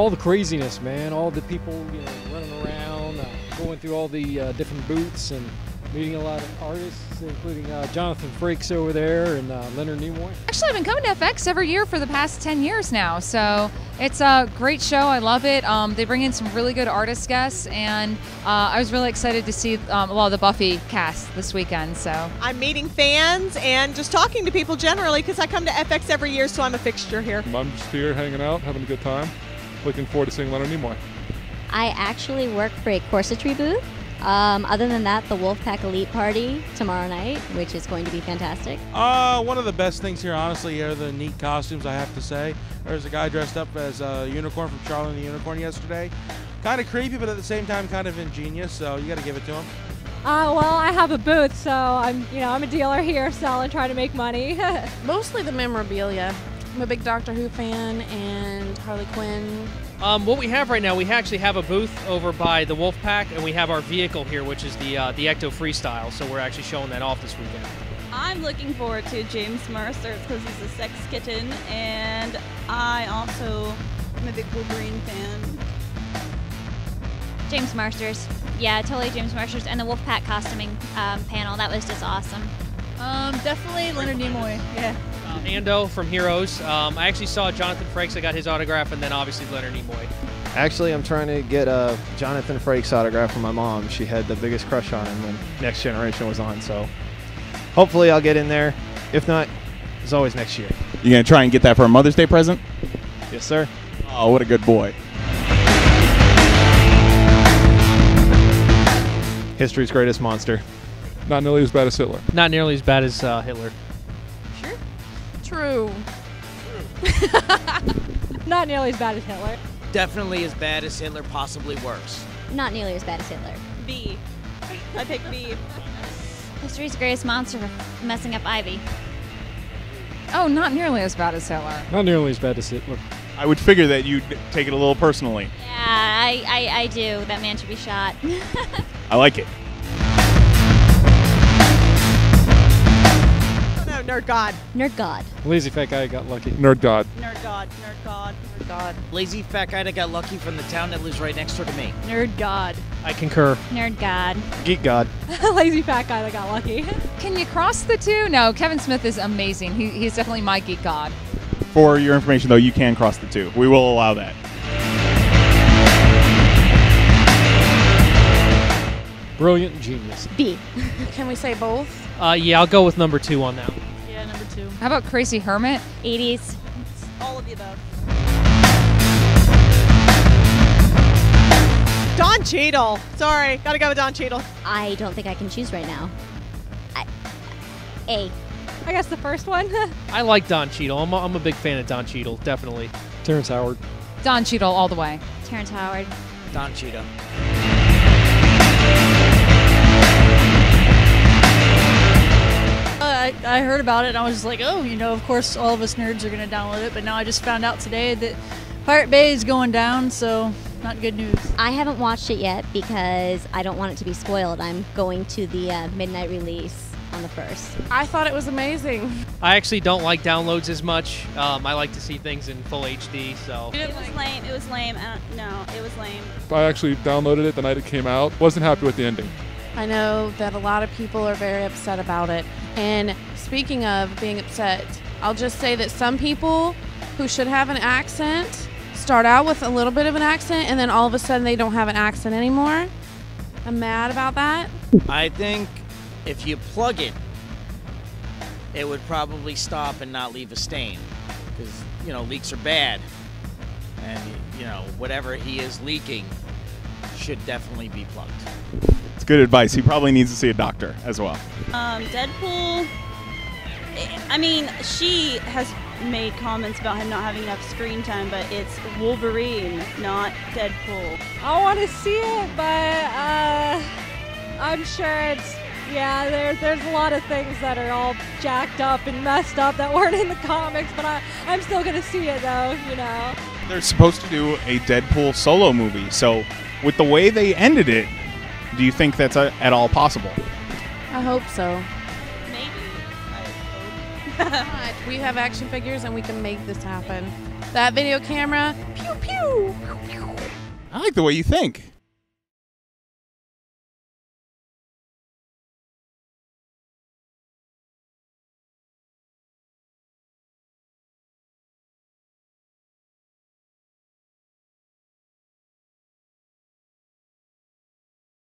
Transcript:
all the craziness, man. All the people, running around, going through all the different booths and meeting a lot of artists, including Jonathan Frakes over there and Leonard Nimoy. Actually, I've been coming to FX every year for the past 10 years now, so it's a great show. I love it. They bring in some really good artist guests, and I was really excited to see a lot of the Buffy cast this weekend. So I'm meeting fans and just talking to people generally because I come to FX every year, so I'm a fixture here. I'm just here hanging out, having a good time. Looking forward to seeing Leonard Nimoy. I actually work for a corsetry booth. Other than that, the Wolfpack Elite Party tomorrow night, which is going to be fantastic. One of the best things here, honestly, are the neat costumes, I have to say. There's a guy dressed up as a unicorn from Charlie and the Unicorn yesterday. Kind of creepy, but at the same time kind of ingenious, so you got to give it to him. Well, I have a booth, so I'm a dealer here selling, trying to make money. Mostly the memorabilia. I'm a big Doctor Who fan and Harley Quinn. What we have right now, we actually have a booth over by the Wolfpack, and we have our vehicle here, which is the Ecto Freestyle, so we're actually showing that off this weekend. I'm looking forward to James Mercer because he's a sex kitten, and I also am a big Wolverine fan. James Mercer's. Yeah, totally James Mercer's. And the Wolfpack costuming panel, that was just awesome. Definitely Leonard Nimoy, yeah. Ando from Heroes. I actually saw Jonathan Frakes. I got his autograph, and then obviously Leonard Nimoy. Actually, I'm trying to get a Jonathan Frakes autograph from my mom. She had the biggest crush on him when Next Generation was on, so hopefully I'll get in there. If not, it's always next year. You gonna try and get that for a Mother's Day present? Yes, sir. Oh, what a good boy. History's greatest monster. Not nearly as bad as Hitler. Not nearly as bad as Hitler. True. Not nearly as bad as Hitler. Definitely as bad as Hitler, possibly worse. Not nearly as bad as Hitler. B. I pick B. History's greatest monster for messing up Ivy. oh, not nearly as bad as Hitler. Not nearly as bad as Hitler. I would figure that you'd take it a little personally. Yeah, I do. That man should be shot. I like it. Nerd God. Nerd God. Lazy fat guy got lucky. Nerd God. Nerd God, Nerd God, Nerd God. Lazy fat guy that got lucky from the town that lives right next door to me. Nerd God. I concur. Nerd God. Geek God. Lazy fat guy that got lucky. Can you cross the two? No, Kevin Smith is amazing. He's definitely my geek god. For your information, though, you can cross the two. We will allow that. Brilliant genius. B. Can we say both? Yeah, I'll go with number 2 on that. Yeah, number 2. How about Crazy Hermit? 80s. All of the above. Don Cheadle. Sorry, gotta go with Don Cheadle. I don't think I can choose right now. A. I guess the first one. I like Don Cheadle. I'm a big fan of Don Cheadle, definitely. Terrence Howard. Don Cheadle all the way. Terrence Howard. Don Cheadle. I heard about it and I was just like, oh, of course all of us nerds are going to download it, but now I just found out today that Pirate Bay is going down, so not good news. I haven't watched it yet because I don't want it to be spoiled. I'm going to the midnight release on the 1st. I thought it was amazing. I actually don't like downloads as much. I like to see things in full HD, so. It was lame. It was lame. No, it was lame. I actually downloaded it the night it came out. Wasn't happy with the ending. I know that a lot of people are very upset about it. And speaking of being upset, I'll just say that some people who should have an accent start out with a little bit of an accent and then all of a sudden they don't have an accent anymore. I'm mad about that. I think if you plug it, it would probably stop and not leave a stain. Because, leaks are bad. And, whatever he is leaking should definitely be plugged. It's good advice. He probably needs to see a doctor as well. Deadpool, I mean, she has made comments about him not having enough screen time, but it's Wolverine, not Deadpool. I want to see it, but I'm sure there's a lot of things that are all jacked up and messed up that weren't in the comics, but I'm still going to see it though, They're supposed to do a Deadpool solo movie, so with the way they ended it, do you think that's at all possible? I hope so. Maybe. I hope. We have action figures and we can make this happen. That video camera, pew pew. I like the way you think.